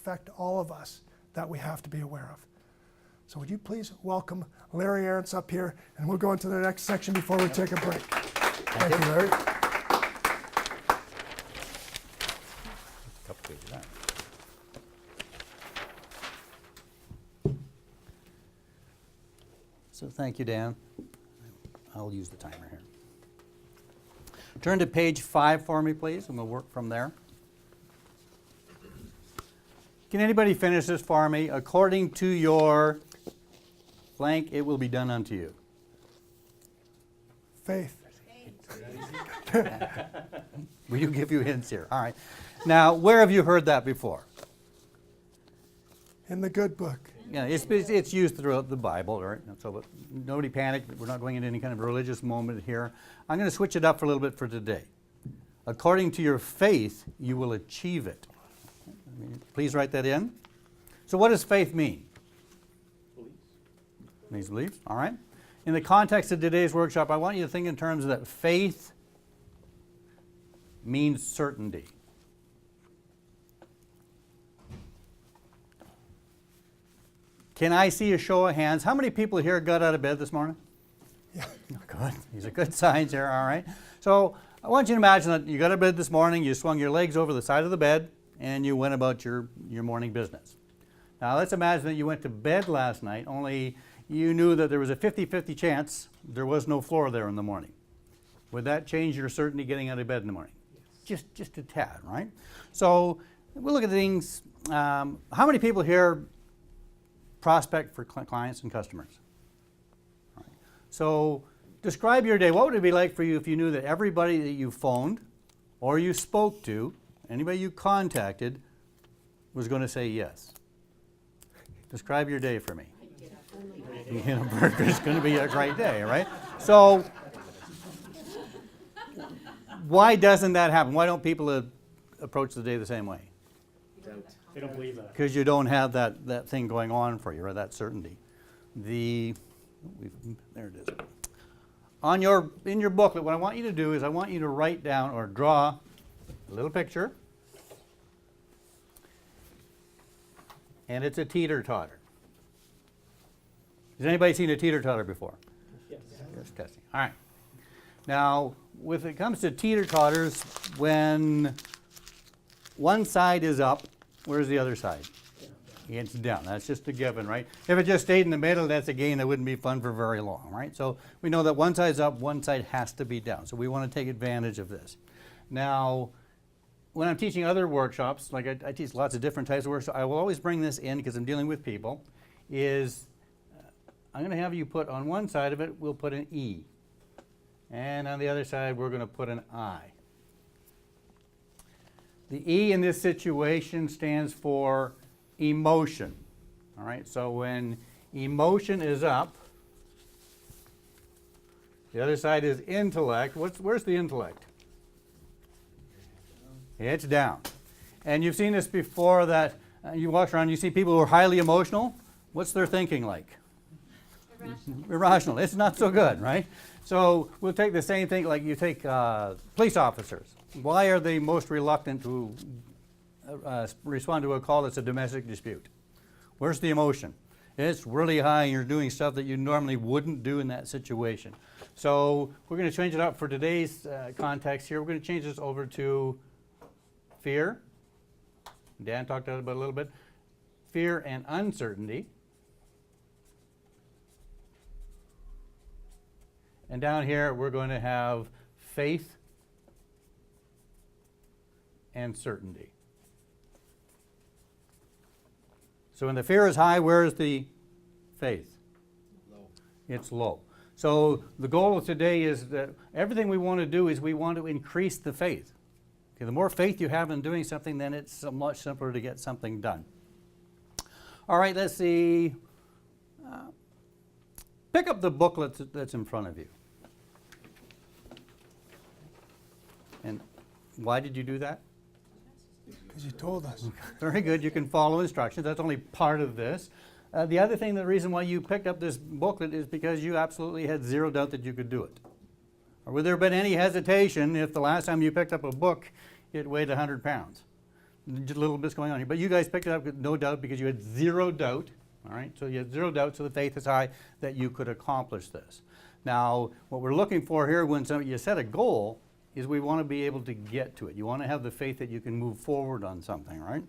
affect all of us that we have to be aware of. So would you please welcome Larry Arrance up here, and we'll go into the next section before we take a break. Thank you, Larry. So thank you, Dan. I'll use the timer here. Turn to page 5 for me, please, and we'll work from there. Can anybody finish this for me? According to your blank, it will be done unto you. Faith. Will you give you hints here? All right. Now, where have you heard that before? In the good book. Yeah, it's used throughout the Bible, right? So but nobody panic. We're not going into any kind of religious moment here. I'm going to switch it up for a little bit for today. According to your faith, you will achieve it. Please write that in. So what does faith mean? Beliefs. Means beliefs, all right. In the context of today's workshop, I want you to think in terms that faith means certainty. Can I see a show of hands? How many people here got out of bed this morning? Yeah. Good. These are good signs here, all right. So I want you to imagine that you got out of bed this morning, you swung your legs over the side of the bed, and you went about your morning business. Now let's imagine that you went to bed last night, only you knew that there was a 50-50 chance there was no floor there in the morning. Would that change your certainty getting out of bed in the morning? Yes. Just a tad, right? So we'll look at things. How many people here prospect for clients and customers? All right. So describe your day. What would it be like for you if you knew that everybody that you phoned or you spoke to, anybody you contacted, was going to say yes? Describe your day for me. It's going to be a great day, right? So why doesn't that happen? Why don't people approach the day the same way? They don't believe that. Because you don't have that thing going on for you, or that certainty. There it is. In your booklet, what I want you to do is I want you to write down or draw a little picture. And it's a teeter-totter. Has anybody seen a teeter-totter before? Yes. Just testing. All right. Now, when it comes to teeter-totters, when one side is up, where's the other side? It's down. That's just a given, right? If it just stayed in the middle, that's a game that wouldn't be fun for very long, right? So we know that one side's up, one side has to be down. So we want to take advantage of this. Now, when I'm teaching other workshops, like I teach lots of different types of workshops, I will always bring this in because I'm dealing with people, is I'm going to have you put on one side of it, we'll put an E. And on the other side, we're going to put an I. The E in this situation stands for emotion. All right, so when emotion is up, the other side is intellect. Where's the intellect? It's down. And you've seen this before that you walk around, you see people who are highly emotional. What's their thinking like? Irrational. It's not so good, right? So we'll take the same thing, like you take police officers. Why are they most reluctant to respond to a call that's a domestic dispute? Where's the emotion? It's really high and you're doing stuff that you normally wouldn't do in that situation. So we're going to change it up for today's context here. We're going to change this over to fear. Dan talked about it a little bit. Fear and uncertainty. And down here, we're going to have faith and certainty. So when the fear is high, where is the faith? Low. It's low. So the goal of today is that everything we want to do is we want to increase the faith. Okay, the more faith you have in doing something, then it's much simpler to get something done. All right, let's see. Pick up the booklet that's in front of you. And why did you do that? Because you told us. Very good. You can follow instructions. That's only part of this. The other thing, the reason why you picked up this booklet is because you absolutely had zero doubt that you could do it. Or would there have been any hesitation if the last time you picked up a book, it weighed 100 pounds? just a little bit's going on here. But you guys picked it up with no doubt because you had zero doubt. All right, so you had zero doubt, so the faith is high that you could accomplish this. Now, what we're looking for here when you set a goal is we want to be able to get to it. You want to have the faith that you can move forward on something, right?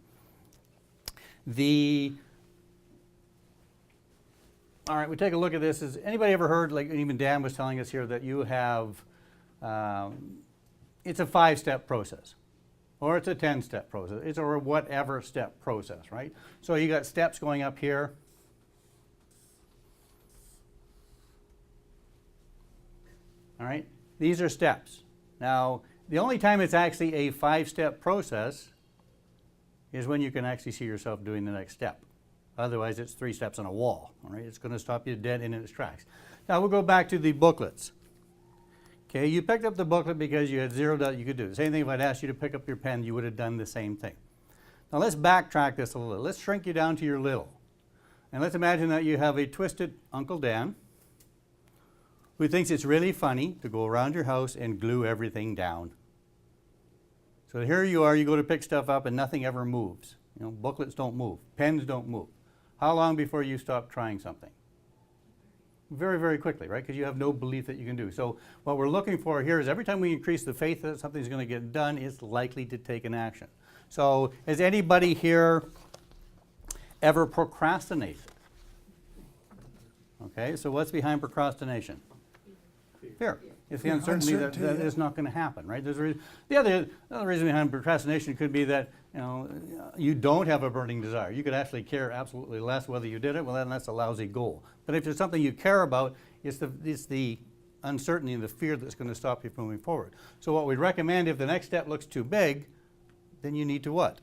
All right, we take a look at this. Has anybody ever heard, like even Dan was telling us here, that you have, it's a 5-step process, or it's a 10-step process, it's or whatever step process, right? So you got steps going up here. All right, these are steps. Now, the only time it's actually a 5-step process is when you can actually see yourself doing the next step. Otherwise, it's 3 steps on a wall. All right, it's going to stop you dead in its tracks. Now, we'll go back to the booklets. Okay, you picked up the booklet because you had zero doubt you could do it. Same thing if I'd asked you to pick up your pen, you would have done the same thing. Now, let's backtrack this a little. Let's shrink you down to your little. And let's imagine that you have a twisted Uncle Dan who thinks it's really funny to go around your house and glue everything down. So here you are, you go to pick stuff up and nothing ever moves. You know, booklets don't move, pens don't move. How long before you stop trying something? Very, very quickly, right? Because you have no belief that you can do. So what we're looking for here is every time we increase the faith that something's going to get done, it's likely to take an action. So has anybody here ever procrastinated? Okay, so what's behind procrastination? Fear. It's the uncertainty that is not going to happen, right? There's the other reason behind procrastination could be that you don't have a burning desire. You could actually care absolutely less whether you did it. Well, then that's a lousy goal. But if it's something you care about, it's the uncertainty and the fear that's going to stop you from moving forward. So what we'd recommend, if the next step looks too big, then you need to what?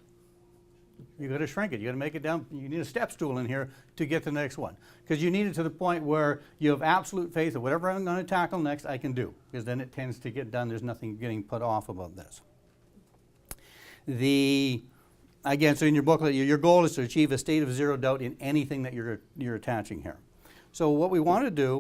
You got to shrink it. You got to make it down. You need a step stool in here to get to the next one, because you need it to the point where you have absolute faith that whatever I'm going to tackle next, I can do, because then it tends to get done. There's nothing getting put off about this. Again, so in your booklet, your goal is to achieve a state of zero doubt in anything that you're attaching here. So what we want to do